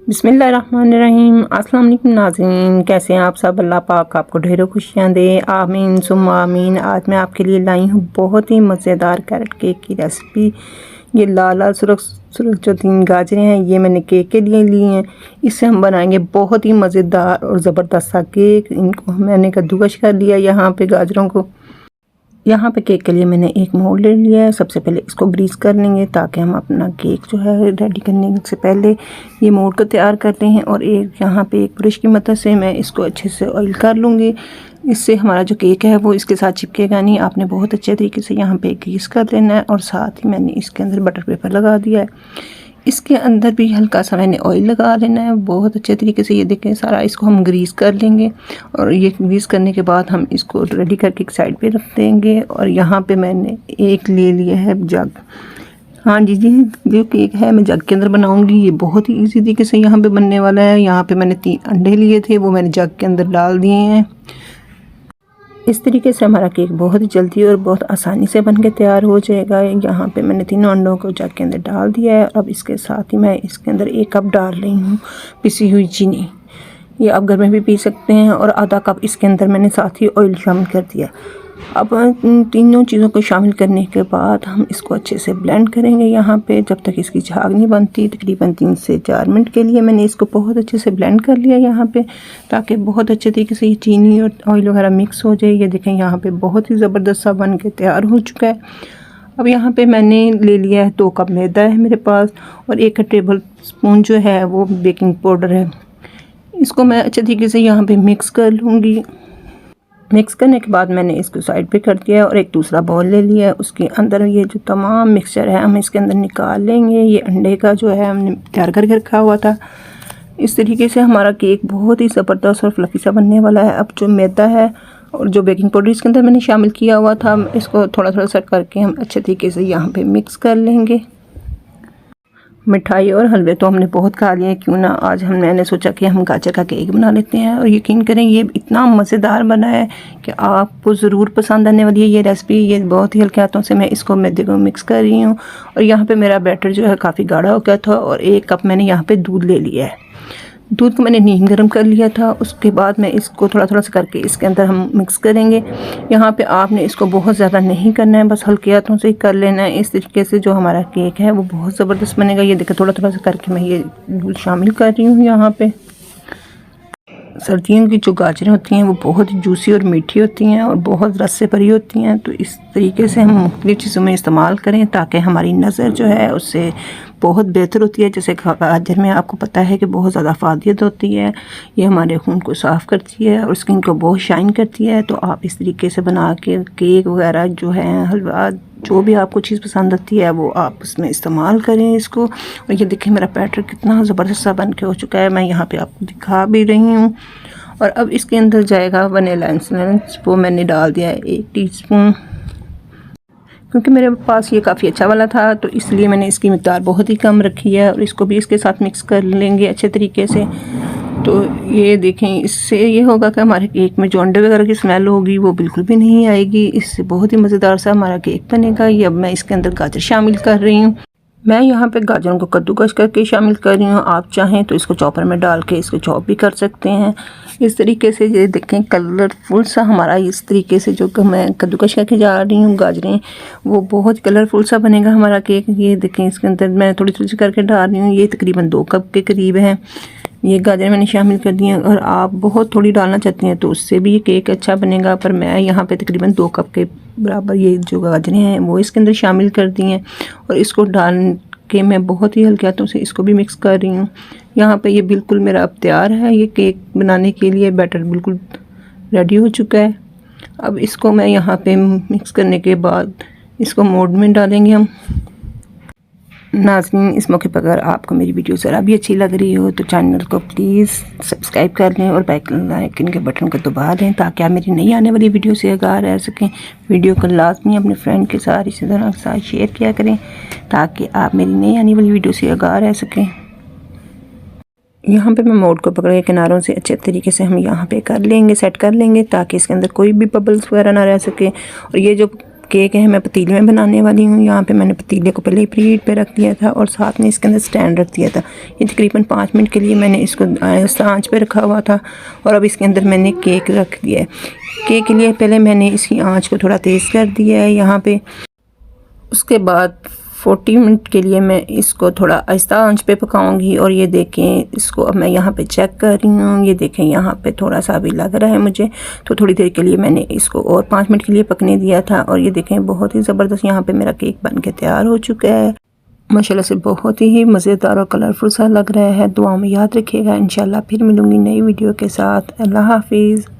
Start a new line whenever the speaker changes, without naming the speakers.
बिस्मिल्लाहिर्रहमानिर्रहीम। अस्सलाम वालेकुम नाज़रीन, कैसे हैं आप सब। अल्लाह पाक आपको ढेरों खुशियाँ दे, आमीन सुम्मा आमीन। आज मैं आपके लिए लाई हूँ बहुत ही मज़ेदार कैरेट केक की रेसिपी। ये लाल लाल सुरख सुरख जो 3 गाजरें हैं ये मैंने केक के लिए ली हैं। इससे हम बनाएंगे बहुत ही मज़ेदार और ज़बरदस्त सा केक। इनको मैंने कद्दूकश कर लिया यहाँ पे गाजरों को। यहाँ पे केक के लिए मैंने एक मोल्ड ले लिया है। सबसे पहले इसको ग्रीस कर लेंगे ताकि हम अपना केक जो है रेडी करने से पहले ये मोल्ड को तैयार करते हैं। और एक यहाँ पे एक ब्रश की मदद से मैं इसको अच्छे से ऑयल कर लूँगी। इससे हमारा जो केक है वो इसके साथ चिपकेगा नहीं। आपने बहुत अच्छे तरीके से यहाँ पे ग्रीस कर लेना है। और साथ ही मैंने इसके अंदर बटर पेपर लगा दिया है। इसके अंदर भी हल्का सा मैंने ऑयल लगा लेना है बहुत अच्छे तरीके से। ये देखें सारा इसको हम ग्रीस कर लेंगे। और ये ग्रीस करने के बाद हम इसको रेडी करके एक साइड पे रख देंगे। और यहाँ पे मैंने एक ले लिया है जग। हाँ जी जो केक है मैं जग के अंदर बनाऊंगी। ये बहुत ही इजी तरीके से यहाँ पे बनने वाला है। यहाँ पे मैंने 3 अंडे लिए थे, वो मैंने जग के अंदर डाल दिए हैं। इस तरीके से हमारा केक बहुत ही जल्दी और बहुत आसानी से बनके तैयार हो जाएगा। यहाँ पे मैंने 3 अंडों को जग के अंदर डाल दिया है। अब इसके साथ ही मैं इसके अंदर 1 कप डाल रही हूँ पिसी हुई चीनी। ये आप घर में भी पी सकते हैं। और आधा कप इसके अंदर मैंने साथ ही ऑयल शामिल कर दिया। अब तीनों चीज़ों को शामिल करने के बाद हम इसको अच्छे से ब्लेंड करेंगे। यहाँ पे जब तक इसकी झाग नहीं बनती, तकरीबन 3 से 4 मिनट के लिए मैंने इसको बहुत अच्छे से ब्लेंड कर लिया यहाँ पे, ताकि बहुत अच्छे तरीके से ये चीनी और ऑयल वगैरह मिक्स हो जाए। ये देखें यहाँ पे बहुत ही ज़बरदस्त सा बन के तैयार हो चुका है। अब यहाँ पे मैंने ले लिया है 2 कप मैदा है मेरे पास। और 1 टेबल स्पून जो है वो बेकिंग पाउडर है। इसको मैं अच्छे तरीके से यहाँ पे मिक्स कर लूँगी। मिक्स करने के बाद मैंने इसको साइड पे कर दिया है। और एक दूसरा बाउल ले लिया है। उसके अंदर ये जो तमाम मिक्सचर है हम इसके अंदर निकाल लेंगे। ये अंडे का जो है हमने तैयार करके रखा हुआ था। इस तरीके से हमारा केक बहुत ही ज़बरदस्त और फ्लफी सा बनने वाला है। अब जो मैदा है और जो बेकिंग पाउडर इसके अंदर मैंने शामिल किया हुआ था, इसको थोड़ा थोड़ा सा करके हम अच्छे तरीके से यहाँ पे मिक्स कर लेंगे। मिठाई और हलवे तो हमने बहुत खा लिए, क्यों ना आज मैंने सोचा कि हम गाजर का केक बना लेते हैं। और यकीन करें ये इतना मज़ेदार बना है कि आपको ज़रूर पसंद आने वाली है ये रेसिपी। ये बहुत ही हल्के हाथों से मैं इसको मैदे को मिक्स कर रही हूँ। और यहाँ पे मेरा बैटर जो है काफ़ी गाढ़ा हो गया था। और 1 कप मैंने यहाँ पे दूध ले लिया है। दूध को मैंने नीम गर्म कर लिया था। उसके बाद मैं इसको थोड़ा थोड़ा सा करके इसके अंदर हम मिक्स करेंगे। यहाँ पे आपने इसको बहुत ज़्यादा नहीं करना है, बस हल्के हाथों से ही कर लेना है। इस तरीके से जो हमारा केक है वो बहुत ज़बरदस्त बनेगा। ये देखिए थोड़ा थोड़ा सा करके मैं ये दूध शामिल कर रही हूँ यहाँ पे। सर्दियों की जो गाजरें होती हैं वो बहुत जूसी और मीठी होती हैं और बहुत रस से भरी होती हैं। तो इस तरीके से हम मुख्तलिफ़ चीज़ों में इस्तेमाल करें ताकि हमारी नज़र जो है उससे बहुत बेहतर होती है। जैसे गाजर में आपको पता है कि बहुत ज़्यादा फ़ायदेमंद होती है। ये हमारे खून को साफ़ करती है और स्किन को बहुत शाइन करती है। तो आप इस तरीके से बना के केक वगैरह जो है, हलवा, जो भी आपको चीज़ पसंद आती है वो आप उसमें इस्तेमाल करें इसको। और ये देखिए मेरा बैटर कितना ज़बरदस्त सा बन के हो चुका है। मैं यहाँ पे आपको दिखा भी रही हूँ। और अब इसके अंदर जाएगा वनीला एसेंस, वो मैंने डाल दिया है 1 टीस्पून। क्योंकि मेरे पास ये काफ़ी अच्छा वाला था तो इसलिए मैंने इसकी मिक़दार बहुत ही कम रखी है। और इसको भी इसके साथ मिक्स कर लेंगे अच्छे तरीके से। तो ये देखें इससे ये होगा कि हमारे केक में जो अंडे वगैरह की स्मेल होगी वो बिल्कुल भी नहीं आएगी। इससे बहुत ही मज़ेदार सा हमारा केक बनेगा। ये अब मैं इसके अंदर गाजर शामिल कर रही हूँ। मैं यहाँ पे गाजरों को कद्दूकस करके शामिल कर रही हूँ। आप चाहें तो इसको चॉपर में डाल के इसको चॉप भी कर सकते हैं। इस तरीके से ये देखें कलरफुल सा हमारा इस तरीके से जो मैं कद्दूकस करके जा रही हूँ गाजरें, वो बहुत कलरफुल सा बनेगा हमारा केक। ये देखें इसके अंदर मैं थोड़ी थोड़ी सी करके डाल रही हूँ। ये तकरीबन 2 कप के करीब है। ये गाजर मैंने शामिल कर दी हैं। और आप बहुत थोड़ी डालना चाहती हैं तो उससे भी ये केक अच्छा बनेगा। पर मैं यहाँ पे तकरीबन 2 कप के बराबर ये जो गाजरें हैं वो इसके अंदर शामिल कर दी हैं। और इसको डाल के मैं बहुत ही हल्के हाथों से इसको भी मिक्स कर रही हूँ। यहाँ पे ये बिल्कुल मेरा अब तैयार है। ये केक बनाने के लिए बैटर बिल्कुल रेडी हो चुका है। अब इसको मैं यहाँ पे मिक्स करने के बाद इसको मोल्ड में डालेंगे हम। नाज़रीन, इस मौके पर अगर आपको मेरी वीडियो ज़रा भी अच्छी लग रही हो तो चैनल को प्लीज़ सब्सक्राइब कर लें और बेल आइकन के बटन को दबा दें ताकि आप मेरी नई आने वाली वीडियो से आगाह रह सकें। वीडियो को लाजमी अपने फ्रेंड के साथ, रिश्तेदारों के साथ शेयर किया करें ताकि आप मेरी नई आने वाली वीडियो से आगाह रह सकें। यहाँ पे मैं मोल्ड को पकड़ के किनारों से अच्छे तरीके से हम यहाँ पे कर लेंगे, सेट कर लेंगे ताकि इसके अंदर कोई भी बबल्स वगैरह ना रह सके। और ये जो केक है मैं पतीले में बनाने वाली हूँ। यहाँ पे मैंने पतीले को पहले ही प्रीहीट पे रख दिया था और साथ में इसके अंदर स्टैंड रख दिया था। ये तकरीबन 5 मिनट के लिए मैंने इसको आंच पे रखा हुआ था और अब इसके अंदर मैंने केक रख दिया है। केक के लिए पहले मैंने इसकी आंच को थोड़ा तेज़ कर दिया है यहाँ पे। उसके बाद 40 मिनट के लिए मैं इसको थोड़ा आहिस्ता आंच पे पकाऊंगी। और ये देखें इसको अब मैं यहाँ पे चेक कर रही हूँ, ये देखें यहाँ पे थोड़ा सा भी लग रहा है मुझे, तो थोड़ी देर के लिए मैंने इसको और 5 मिनट के लिए पकने दिया था। और ये देखें बहुत ही ज़बरदस्त यहाँ पे मेरा केक बन के तैयार हो चुका है। माशाल्लाह से बहुत ही मज़ेदार और कलरफुल सा लग रहा है। दुआ में याद रखिएगा। इंशाल्लाह फिर मिलूँगी नई वीडियो के साथ। अल्लाह हाफिज़।